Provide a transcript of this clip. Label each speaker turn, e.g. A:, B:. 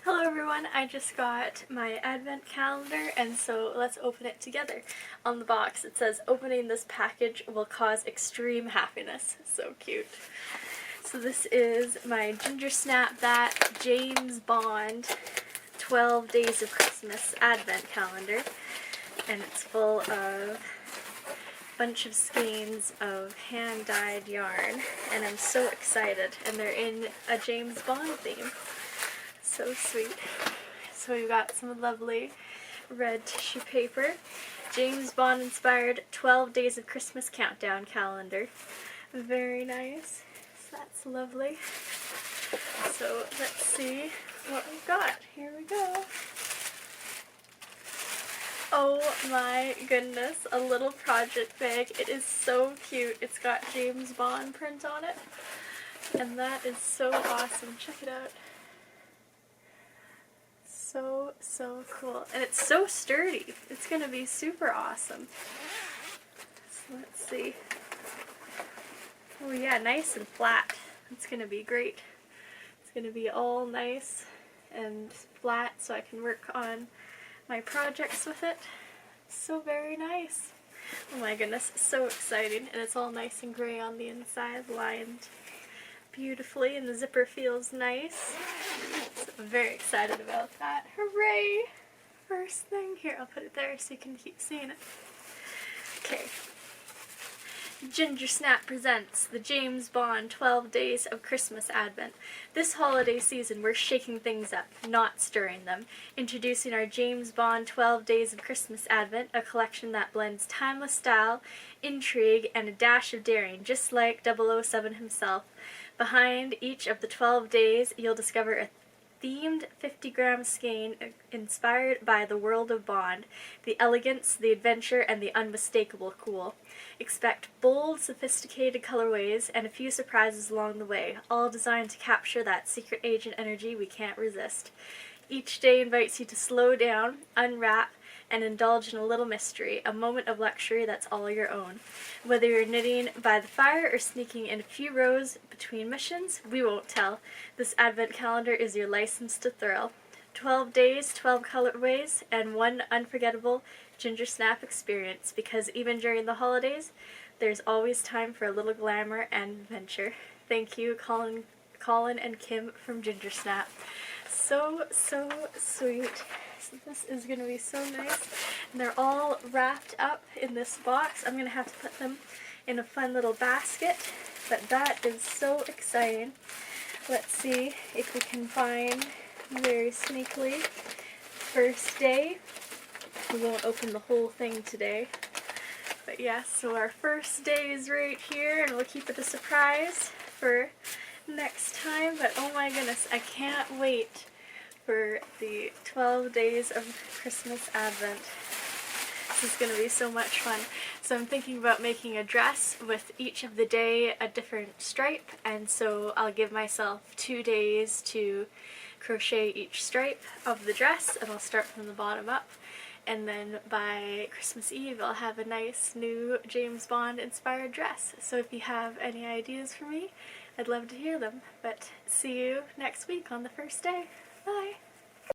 A: Hello everyone, I just got my advent calendar and so let's open it together. On the box it says, "Opening this package will cause extreme happiness." So cute. So this is my Gingersnapthat James Bond 12 Days of Christmas advent calendar, and it's full of a bunch of skeins of hand-dyed yarn, and I'm so excited, and they're in a James Bond theme. So sweet. So we've got some lovely red tissue paper. James Bond inspired 12 Days of Christmas countdown calendar. Very nice. So that's lovely. So let's see what we've got. Here we go. Oh my goodness, a little project bag. It is so cute. It's got James Bond print on it. And that is so awesome. Check it out. So cool. And it's so sturdy. It's going to be super awesome. So let's see. Oh yeah, nice and flat. It's going to be great. It's going to be all nice and flat so I can work on my projects with it. So very nice. Oh my goodness, so exciting. And it's all nice and gray on the inside, lined beautifully, and the zipper feels nice. So I'm very excited about that. Hooray! First thing. Here, I'll put it there so you can keep seeing it. Okay. Gingersnap presents the James Bond 12 Days of Christmas Advent. This holiday season we're shaking things up, not stirring them. Introducing our James Bond 12 Days of Christmas Advent, a collection that blends timeless style, intrigue, and a dash of daring, just like 007 himself. Behind each of the 12 days you'll discover a themed 50-gram skein inspired by the world of Bond, the elegance, the adventure, and the unmistakable cool. Expect bold, sophisticated colorways and a few surprises along the way, all designed to capture that secret agent energy we can't resist. Each day invites you to slow down, unwrap, and indulge in a little mystery, a moment of luxury that's all your own. Whether you're knitting by the fire or sneaking in a few rows between missions, we won't tell. This advent calendar is your license to thrill. 12 days, 12 colorways, and one unforgettable Gingersnap experience, because even during the holidays, there's always time for a little glamour and adventure. Thank you, Colin and Kim from Gingersnap. So sweet. So this is going to be so nice. And they're all wrapped up in this box. I'm going to have to put them in a fun little basket. But that is so exciting. Let's see if we can find very sneakily. First day. We won't open the whole thing today. But yeah, so our first day is right here, and we'll keep it a surprise for next time. But oh my goodness, I can't wait for the 12 Days of Christmas Advent. This is going to be so much fun. So I'm thinking about making a dress with each of the day a different stripe, and so I'll give myself 2 days to crochet each stripe of the dress, and I'll start from the bottom up. And then by Christmas Eve I'll have a nice new James Bond inspired dress. So if you have any ideas for me, I'd love to hear them. But see you next week on the first day. Bye!